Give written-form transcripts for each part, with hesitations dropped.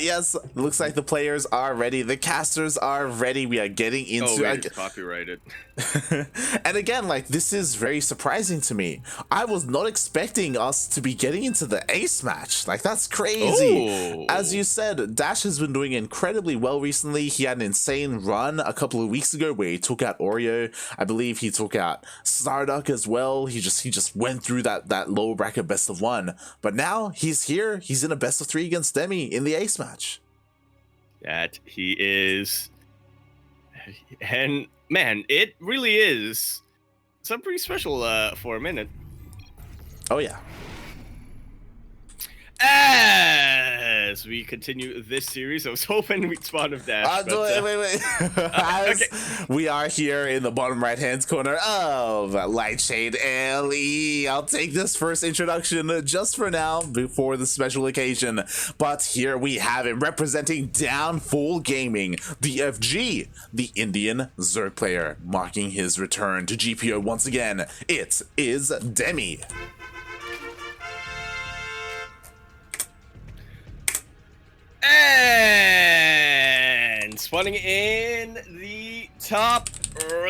Yes, looks like the players are ready. The casters are ready. We are getting into. It's copyrighted. And again, like, this is very surprising to me. I was not expecting us to be getting into the ace match. Like, that's crazy. Oh. As you said, Dash has been doing incredibly well recently. He had an insane run a couple of weeks ago where he took out Oreo. I believe he took out Starduck as well. He just went through that lower bracket best of one. But now he's here. He's in a best of 3 against Demi in the ace match. That he is. And man, it really is something pretty special for a minute. Oh yeah. As we continue this series, I was hoping we'd spawn of Dash. Wait. As we are here in the bottom right-hand corner of Lightshade LE. I'll take this first introduction just for now before the special occasion. But here we have him representing Downfall Gaming, the FG, the Indian Zerg player, marking his return to GPO once again. It is Demi. And spawning in the top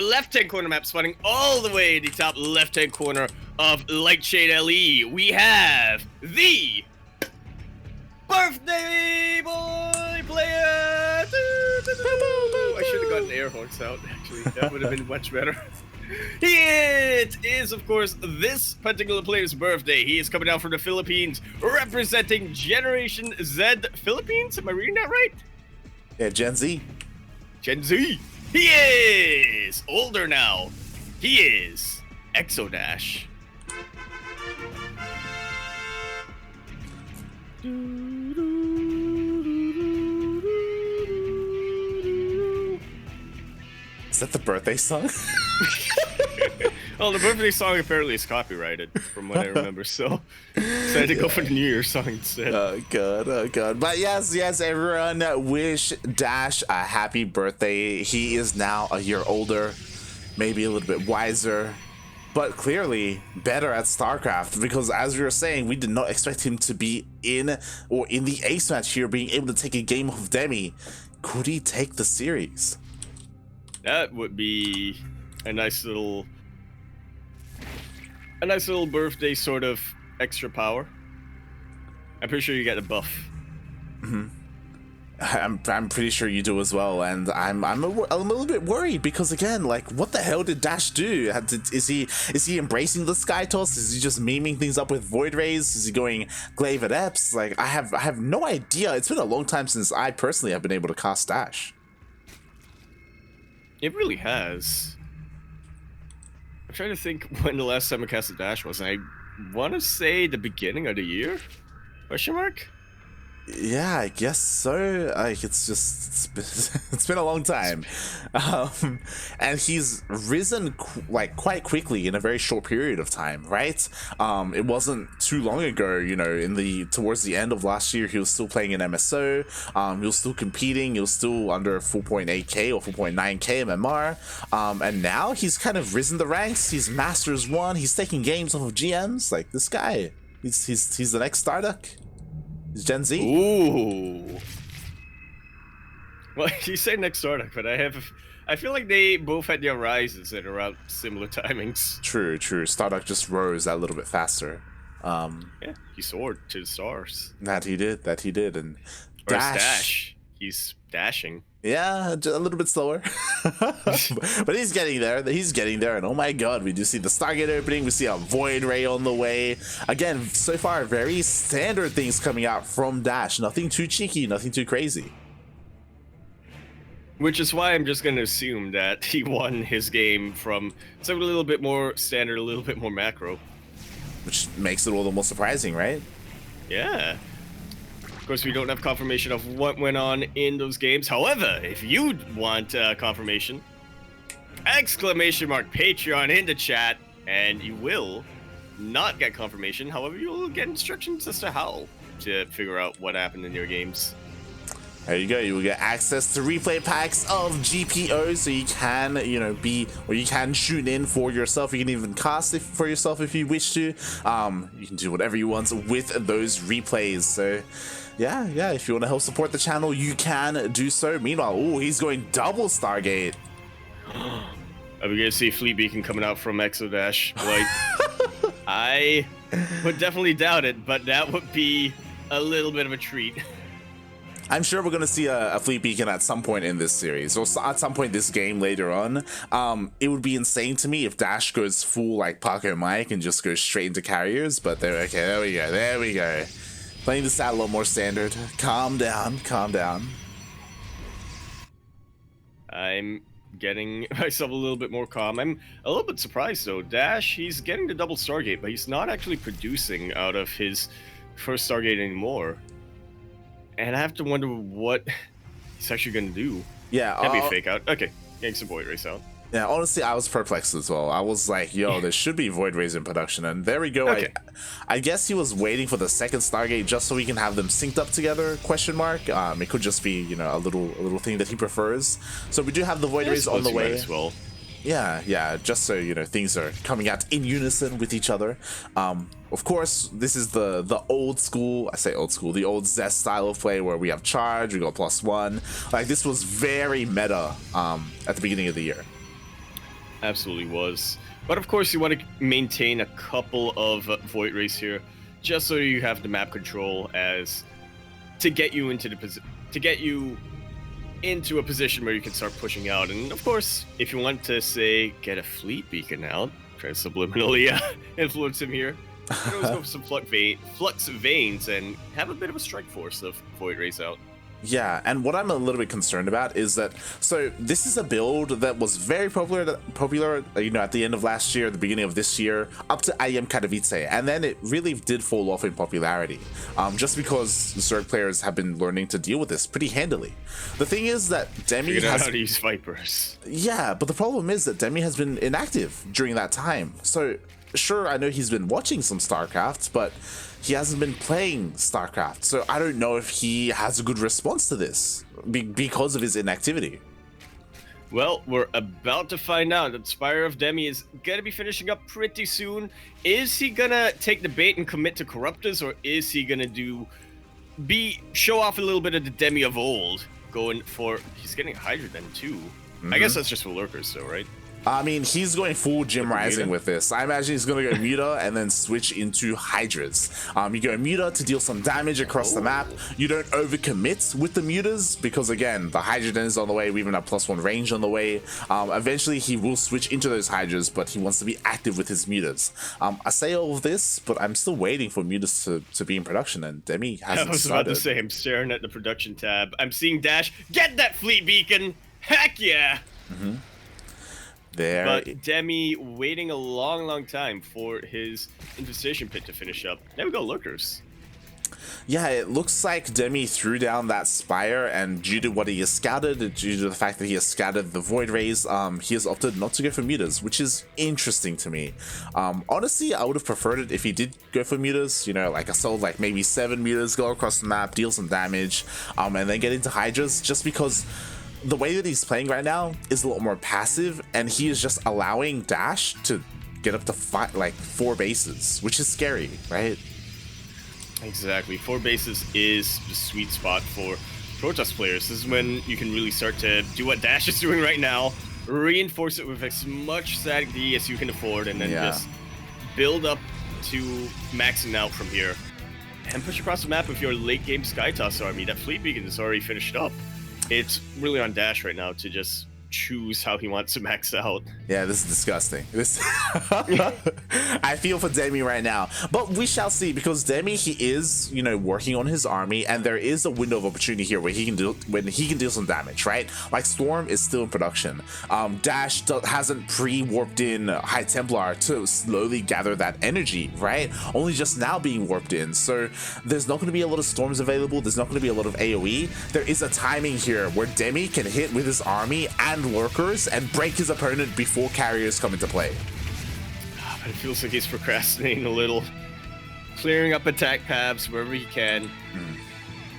left-hand corner map, spawning all the way in the top left-hand corner of Lightshade LE, we have the birthday boy player. I should have gotten air horns out, actually. That would have been much better. It is, of course, this particular player's birthday. He is coming down from the Philippines, representing Generation Z Philippines. Am I reading that right? Yeah, Gen Z. Gen Z. He is older now. He is Exodash. Is that the birthday song? Well, the birthday song apparently is copyrighted, from what I remember, so I had to go for the New Year song instead. Oh god. But yes, everyone wish Dash a happy birthday. He is now a year older, maybe a little bit wiser, but clearly better at StarCraft, because as we were saying, we did not expect him to be in the ace match here, being able to take a game of Demi. Could he take the series? That would be a nice little birthday sort of extra power. I'm pretty sure you get the buff. Mm-hmm. I'm pretty sure you do as well, and I'm a little bit worried because, again, like, what the hell did Dash do? Is he embracing the Sky Toss? Is he just memeing things up with Void Rays? Is he going Glaive Adepts? Like, I have no idea. It's been a long time since I personally have been able to cast Dash. It really has. I'm trying to think when the last time I cast a Dash was. I want to say the beginning of the year? Question mark? Yeah, I guess so. Like, it's been a long time, and he's risen quite quickly in a very short period of time, right? It wasn't too long ago, you know, towards the end of last year, he was still playing in MSO. He was still competing. He was still under 4.8k or 4.9k MMR, and now he's kind of risen the ranks. He's Masters 1. He's taking games off of GMs. Like, this guy, he's the next Starduck. Gen Z? Ooh. Well, you say next Starduck, but I feel like they both had their rises at around similar timings. True. Starduck just rose that little bit faster. Yeah, he soared to the stars. That he did, and Dash. He's dashing. Yeah, a little bit slower, but he's getting there. And oh my god, we do see the Stargate opening. We see a Void Ray on the way. Again, so far, very standard things coming out from Dash. Nothing too cheeky, nothing too crazy. Which is why I'm just going to assume that he won his game from something a little bit more standard, a little bit more macro. Which makes it a little more surprising, right? Yeah. Of course, we don't have confirmation of what went on in those games. However, if you want confirmation, !Patreon in the chat, and you will not get confirmation. However, you'll get instructions as to how to figure out what happened in your games. There you go. You will get access to replay packs of GPO, so you can, you can shoot in for yourself. You can even cast it for yourself if you wish to. You can do whatever you want with those replays. So, yeah. If you want to help support the channel, you can do so. Meanwhile, oh, he's going double Stargate. Are we gonna see Fleet Beacon coming out from Exodash? Like, I would definitely doubt it, but that would be a little bit of a treat. I'm sure we're going to see a Fleet Beacon at some point in this series, or at some point this game later on. It would be insane to me if Dash goes full like Paco Mike and just goes straight into carriers, but there we go. Playing this out a little more standard. Calm down. I'm getting myself a little bit more calm. I'm a little bit surprised though. Dash, he's getting the double Stargate, but he's not actually producing out of his first Stargate anymore. And I have to wonder what he's actually going to do. Yeah. Can't be a fake out. Okay, getting some Void Race out. Yeah, honestly, I was perplexed as well. I was like, yo, there should be Void Rays in production. And there we go. Okay. I guess he was waiting for the second Stargate just so we can have them synced up together, question mark. It could just be, a little thing that he prefers. So we do have the Void Rays on the way. As well. Yeah, just so, things are coming out in unison with each other. Of course, this is the old school, I say old school, the old Zest style of play where we have charge, we go +1. Like, this was very meta at the beginning of the year. Absolutely was. But of course, you want to maintain a couple of Void Rays here, just so you have the map control as to get you into a position where you can start pushing out. And of course, if you want to say get a Fleet Beacon out, try to subliminally influence him here, you can always go for some Flux Veins and have a bit of a strike force of Void Rays out. Yeah, and what I'm a little bit concerned about is that, so this is a build that was very popular, at the end of last year, at the beginning of this year, up to IEM Katowice, and then it really did fall off in popularity, just because Zerg players have been learning to deal with this pretty handily. The thing is that Demi Figured out has... how to use Vipers. Yeah, but the problem is that Demi has been inactive during that time, so sure, I know he's been watching some StarCraft, but he hasn't been playing StarCraft, so I don't know if he has a good response to this because of his inactivity. Well, we're about to find out that Spire of Demi is going to be finishing up pretty soon. Is he going to take the bait and commit to Corruptors, or is he going to show off a little bit of the Demi of old, going for... He's getting Hydra then, too. Mm-hmm. I guess that's just for lurkers, though, right? I mean, he's going full Gym Rising with this. I imagine he's going to go Muta and then switch into Hydras. You go Muta to deal some damage across the map. You don't overcommit with the Mutas because, again, the Hydra Den is on the way. We even have +1 range on the way. Eventually, he will switch into those Hydras, but he wants to be active with his Mutas. I say all of this, but I'm still waiting for Mutas to be in production, and Demi hasn't I was started. about to say, I'm staring at the production tab. I'm seeing Dash. Get that Fleet Beacon! Heck yeah! Mm-hmm. There. But Demi waiting a long time for his Infestation Pit to finish up. There we go, lurkers. Yeah, it looks like Demi threw down that Spire, and due to what he has scouted, due to the fact that he has scouted the Void Rays, he has opted not to go for Mutas, which is interesting to me. Honestly, I would have preferred it if he did go for Mutas, like a solid, like maybe 7 Mutas, go across the map, deal some damage, and then get into Hydras, just because the way that he's playing right now is a lot more passive, and he is just allowing Dash to get up to 4 bases, which is scary, right? Exactly. 4 bases is the sweet spot for Protoss players. This is when you can really start to do what Dash is doing right now, reinforce it with as much static D as you can afford, and then just build up to maxing out from here. And push across the map with your late game Skytoss army. That Fleet Beacon is already finished up. It's really on Dash right now to just choose how he wants to max out. Yeah, this is disgusting. I feel for Demi right now, but we shall see, because Demi, he is, working on his army, and there is a window of opportunity here where he can deal some damage, right? Like Storm is still in production. Dash hasn't pre-warped in High Templar to slowly gather that energy, right? Only just now being warped in, so there's not going to be a lot of Storms available. There's not going to be a lot of AoE. There is a timing here where Demi can hit with his army and lurkers and break his opponent before carriers come into play. But it feels like he's procrastinating a little, clearing up attack paths wherever he can.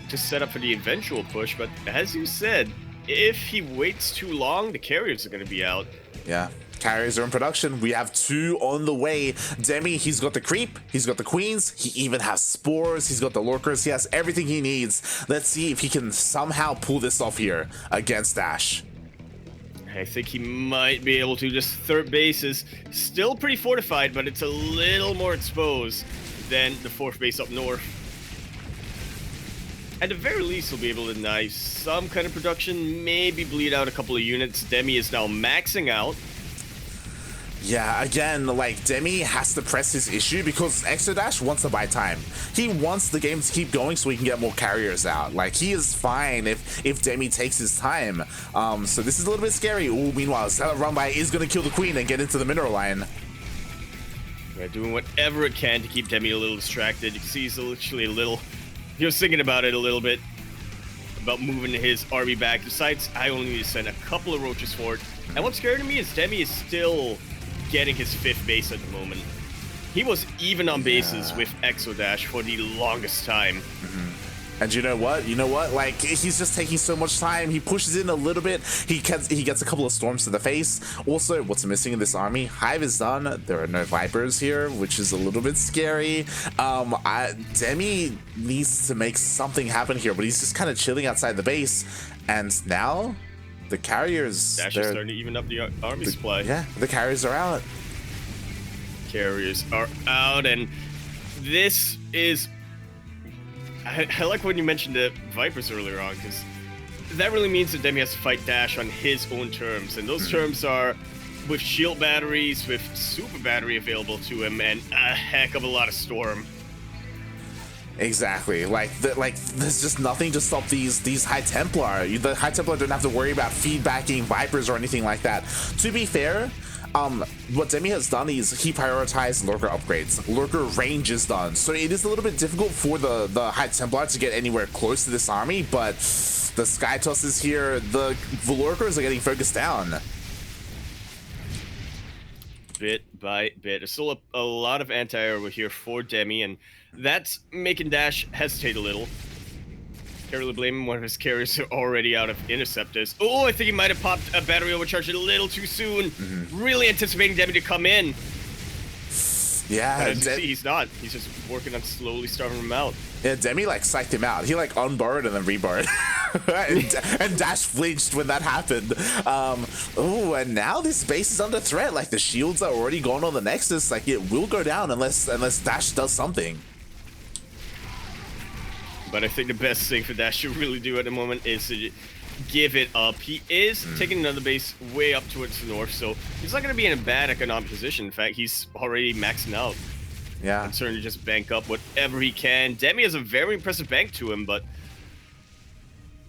to set up for the eventual push, but as you said, if he waits too long, the carriers are going to be out. Yeah. Carriers are in production. We have 2 on the way. Demi, he's got the creep, he's got the queens, he even has spores, he's got the lurkers, he has everything he needs. Let's see if he can somehow pull this off here against Dash. I think he might be able to. Just third base is still pretty fortified, but it's a little more exposed than the fourth base up north. At the very least, he'll be able to knife some kind of production, maybe bleed out a couple of units. Demi is now maxing out. Yeah, again, like, Demi has to press his issue because Exodash wants to buy time. He wants the game to keep going so he can get more carriers out. Like, he is fine if Demi takes his time. So this is a little bit scary. Ooh, meanwhile, Stellar Run By is going to kill the queen and get into the mineral line. They're doing whatever it can to keep Demi a little distracted. You can see he's literally a little... He was thinking about it a little bit, about moving his army back. Besides, I only need to send a couple of roaches for it. And what's scary to me is Demi is still getting his 5th base at the moment. He was even on bases with Exodash for the longest time. And you know what? Like, he's just taking so much time. He pushes in a little bit. He gets a couple of storms to the face. Also, what's missing in this army? Hive is done. There are no Vipers here, which is a little bit scary. Demi needs to make something happen here, but he's just kind of chilling outside the base. And now, the carriers... Dash is starting to even up the army supply. Yeah, the carriers are out. Carriers are out, and this is... I like when you mentioned the Vipers earlier on, because that really means that Demi has to fight Dash on his own terms, and those terms are with shield batteries, with super battery available to him, and a heck of a lot of storm. Exactly. Like there's just nothing to stop these High Templar. The High Templar don't have to worry about feedbacking Vipers or anything like that. To be fair, what Demi has done is he prioritized lurker upgrades. Lurker range is done, so it is a little bit difficult for the High Templar to get anywhere close to this army, but the Sky Toss is here. The lurkers are getting focused down. Bit by bit. There's still a lot of anti-air over here for Demi, and that's making Dash hesitate a little. Can't really blame him. One of his carriers are already out of interceptors. Oh, I think he might have popped a battery overcharge a little too soon. Really anticipating Demi to come in. Yeah, but as you see, he's not. He's just working on slowly starving him out. Yeah, Demi like psyched him out. He like unbarred and then rebarred. and Dash flinched when that happened. Oh, and now this base is under threat. Like, the shields are already gone on the Nexus. Like, it will go down unless Dash does something. But I think the best thing for Dash to really do at the moment is to give it up. He is taking another base way up towards the north, so he's not going to be in a bad economic position. In fact, he's already maxing out. Yeah. And starting to just bank up whatever he can. Demi has a very impressive bank to him, but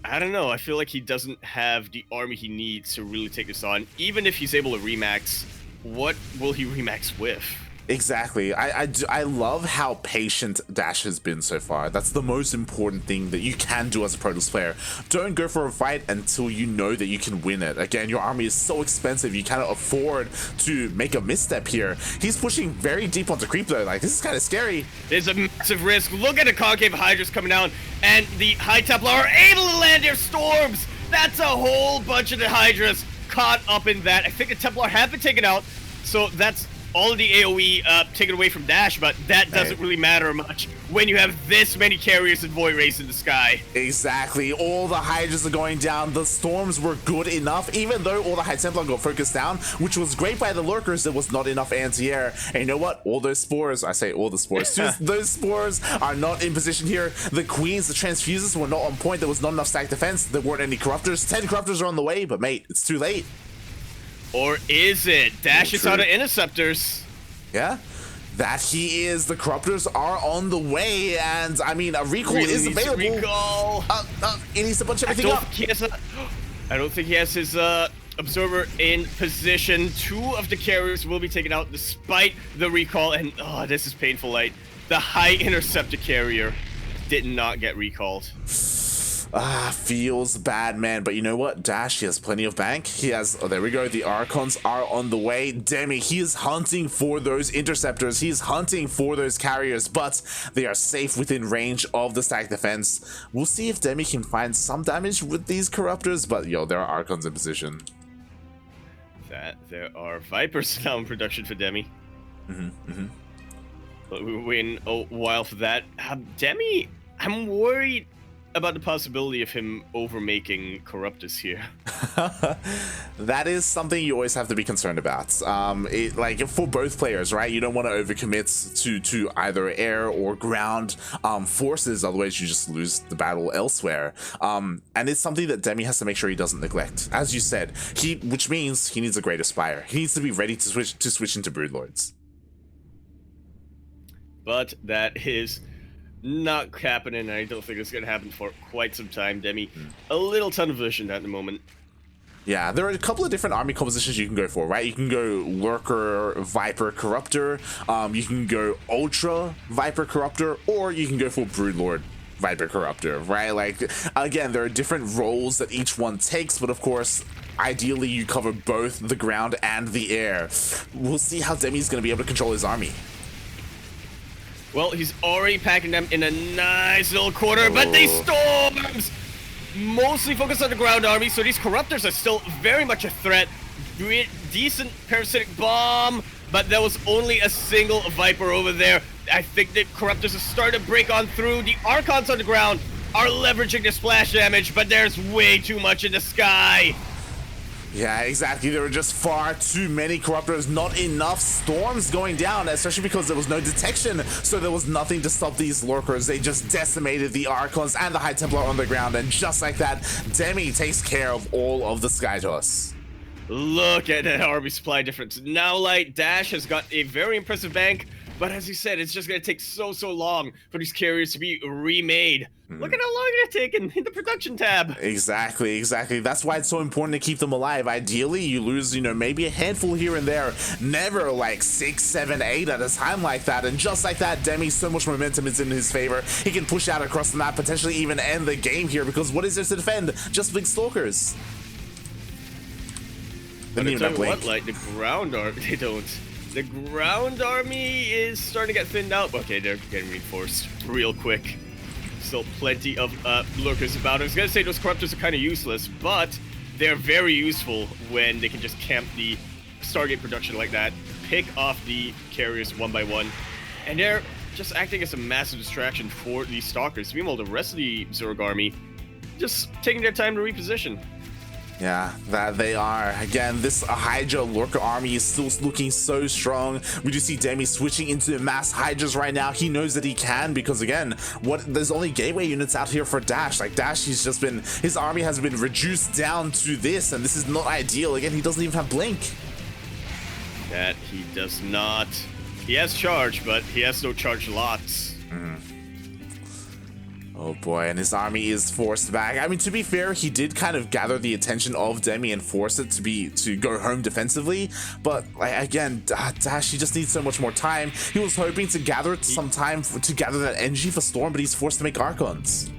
I don't know. I feel like he doesn't have the army he needs to really take this on. Even if he's able to remax, what will he remax with? Exactly. I love how patient Dash has been so far. That's the most important thing that you can do as a Pro Tools player. Don't go for a fight until you know that you can win it. Again, your army is so expensive, you cannot afford to make a misstep here. He's pushing very deep onto creep though. Like, this is kind of scary. There's a massive risk. Look at the concave Hydras coming down, and the High Templar are able to land their storms. That's a whole bunch of the Hydras caught up in that. I think the Templar have been taken out, so that's all of the AoE taken away from Dash, but that doesn't really matter much when you have this many carriers and Void Race in the sky. Exactly. All the Hydras are going down. The storms were good enough, even though all the High Templar got focused down, which was great by the lurkers. There was not enough anti-air. And you know what? All those spores, I say all the spores, those spores are not in position here. The queens, the transfuses were not on point. There was not enough stack defense. There weren't any corruptors. 10 corruptors are on the way, but mate, it's too late. Or is it? Dash is out of interceptors. Yeah, that he is. The corruptors are on the way, and I mean, a recall is available. Recall. It needs to bunch everything up. I don't think he has his observer in position. 2 of the carriers will be taken out despite the recall, and oh, this is painful. Light. The high interceptor carrier did not get recalled. Feels bad, man. But you know what? Dash, he has plenty of bank. He has, oh, there we go. The Archons are on the way. Demi, he is hunting for those interceptors. He's hunting for those carriers, but they are safe within range of the stack defense. We'll see if Demi can find some damage with these Corruptors, but yo, there are Archons in position. There are Vipers now in production for Demi. But we win a while for that. Demi, I'm worried about the possibility of him overmaking Corruptors here. That is something you always have to be concerned about. Like for both players, right? You don't want to overcommit to either air or ground forces, otherwise you just lose the battle elsewhere. And it's something that Demi has to make sure he doesn't neglect. As you said, which means he needs a Great Aspire. He needs to be ready to switch into Broodlords. But that is not happening. I don't think it's going to happen for quite some time. Demi, a little tunnel vision at the moment. Yeah, there are a couple of different army compositions you can go for, right? You can go Lurker, Viper, Corruptor. You can go Ultra, Viper, Corruptor, or you can go for Broodlord, Viper, Corruptor, right? Like, again, there are different roles that each one takes, but of course, ideally you cover both the ground and the air. We'll see how Demi's going to be able to control his army. Well, he's already packing them in a nice little corner, but these storms mostly focus on the ground army, so these Corruptors are still very much a threat. Decent parasitic bomb, but there was only a single Viper over there. I think that Corruptors are starting to break on through. The Archons on the ground are leveraging the splash damage, but there's way too much in the sky. Yeah, exactly. There were just far too many Corruptors, not enough storms going down, especially because there was no detection, so there was nothing to stop these Lurkers. They just decimated the Archons and the High Templar on the ground, and just like that, Demi takes care of all of the Sky Toss. Look at that army supply difference. Now Light Dash has got a very impressive bank, but as you said, it's just going to take so long for these carriers to be remade. Look at how long it's taken in the production tab. Exactly. That's why it's so important to keep them alive. Ideally, you lose, maybe a handful here and there. Never like 6, 7, 8 at a time like that. And just like that, Demi, so much momentum is in his favor. He can push out across the map, potentially even end the game here, because what is there to defend? Just big Stalkers. They But need I tell to you blink. what, like, the ground army, they don't. The ground army is starting to get thinned out. Okay, they're getting reinforced real quick. Still plenty of Lurkers about. I was gonna say those Corruptors are kind of useless, but they're very useful when they can just camp the Stargate production like that, pick off the carriers one by one, and they're just acting as a massive distraction for these Stalkers. Meanwhile, the rest of the Zerg army just taking their time to reposition. Yeah, that they are. Again, this Hydra Lurker army is still looking so strong. We do see Demi switching into mass Hydras right now. He knows that he can because, again, there's only gateway units out here for Dash. Like, Dash, his army has been reduced down to this, and this is not ideal. Again, he doesn't even have Blink. That he does not. He has charge, but he has no charge lots. Oh boy, and his army is forced back. I mean, to be fair, he did kind of gather the attention of Demi and force it to go home defensively. But again, Dash, he just needs so much more time. He was hoping to gather some time to gather that energy for Storm, but he's forced to make Archons.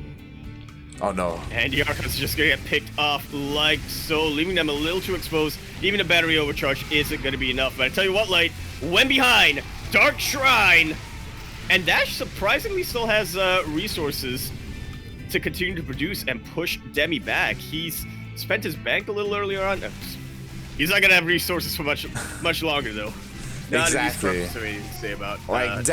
Oh no. And the Archons are just gonna get picked off like so, leaving them a little too exposed. Even a battery overcharge isn't gonna be enough. But I tell you what, Light, when behind, Dark Shrine. And Dash surprisingly still has resources to continue to produce and push Demi back. He's spent his bank a little earlier on. He's not gonna have resources for much longer though. Exactly. Not anything to say about like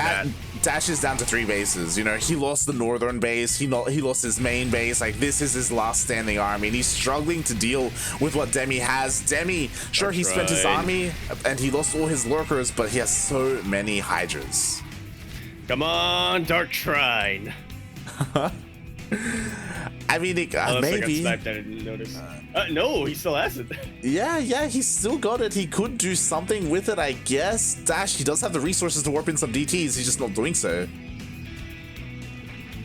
Dash is down to 3 bases. He lost the northern base. He lost his main base. Like, this is his last standing army, and he's struggling to deal with what Demi has. Demi, sure, he spent his army and he lost all his Lurkers, but he has so many Hydras. Come on, Dark Shrine. I mean, maybe. I got sniped, I didn't notice. No, he still has it. Yeah, he's still got it. He could do something with it, I guess. Dash, he does have the resources to warp in some DTs. He's just not doing so.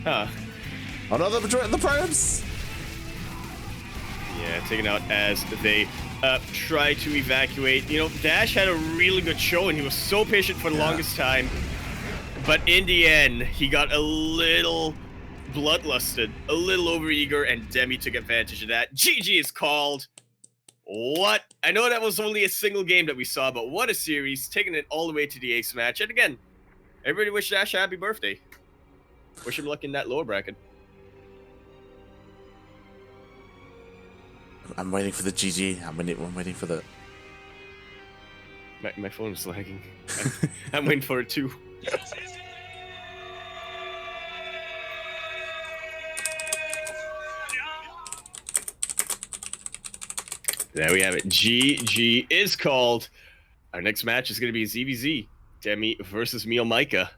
Huh. Oh no, the probes! Yeah, taken out as they try to evacuate. Dash had a really good show, and he was so patient for the longest time. But in the end, he got a little bloodlusted, a little overeager, and Demi took advantage of that. GG is called. What? I know that was only a single game that we saw, but what a series, taking it all the way to the ace match. And again, everybody wish Dash a happy birthday. Wish him luck in that lower bracket. I'm waiting for the GG. I'm waiting for the... My phone is lagging. I'm waiting for it too. There we have it. GG is called. Our next match is going to be ZvZ. Demi versus Mio Micah.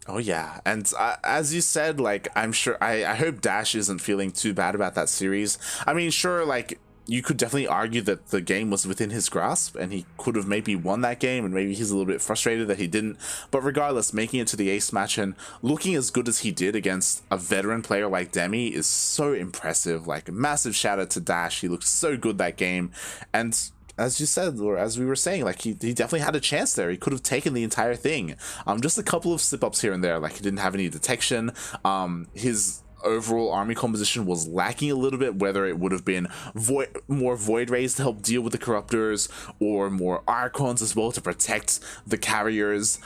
Oh yeah, and as you said, like, I'm sure, I hope Dash isn't feeling too bad about that series. I mean, sure, like, you could definitely argue that the game was within his grasp and he could have maybe won that game, and maybe he's a little bit frustrated that he didn't. But regardless, making it to the ace match and looking as good as he did against a veteran player like Demi is so impressive. Like, massive shout out to Dash. He looked so good that game, and as you said, or as we were saying, like, he definitely had a chance there. He could have taken the entire thing. Just a couple of slip-ups here and there, like he didn't have any detection. His overall army composition was lacking a little bit, whether it would have been more void rays to help deal with the corruptors, or more archons as well to protect the carriers.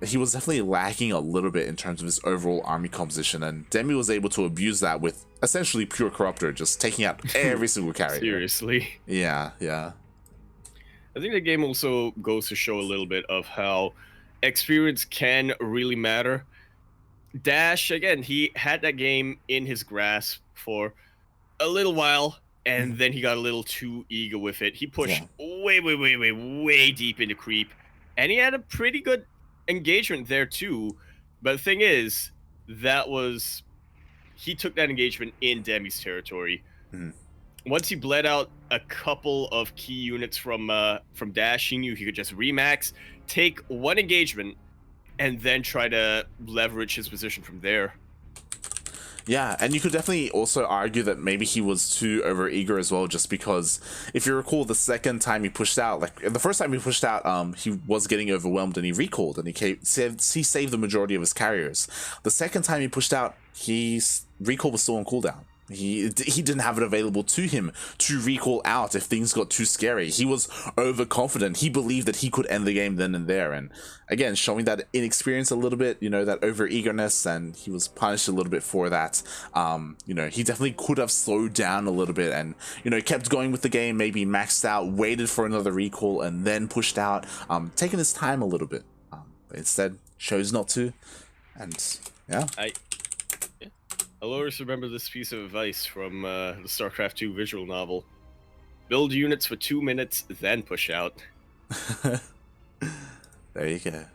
He was definitely lacking a little bit in terms of his overall army composition, and Demi was able to abuse that with essentially pure corruptor, just taking out every single carrier. Seriously. Yeah. I think the game also goes to show a little bit of how experience can really matter. Dash, again, he had that game in his grasp for a little while, and then he got a little too eager with it. He pushed way deep into creep, and he had a pretty good engagement there too. But the thing is, he took that engagement in Demi's territory. Once he bled out a couple of key units from Dash, he knew he could just remax, take one engagement, and then try to leverage his position from there. Yeah, and you could definitely also argue that maybe he was too overeager as well, just because if you recall, the second time he pushed out, like the first time he pushed out, he was getting overwhelmed and he recalled and he saved the majority of his carriers. The second time he pushed out, his recall was still on cooldown. He didn't have it available to him to recall out if things got too scary. He was overconfident. He believed that he could end the game then and there. And again, showing that inexperience a little bit, you know, that over-eagerness, and he was punished a little bit for that. You know, he definitely could have slowed down a little bit and, you know, kept going with the game, maybe maxed out, waited for another recall, and then pushed out, taking his time a little bit. But instead, chose not to. And, yeah. I'll always remember this piece of advice from the StarCraft 2 visual novel. Build units for 2 minutes, then push out. There you go.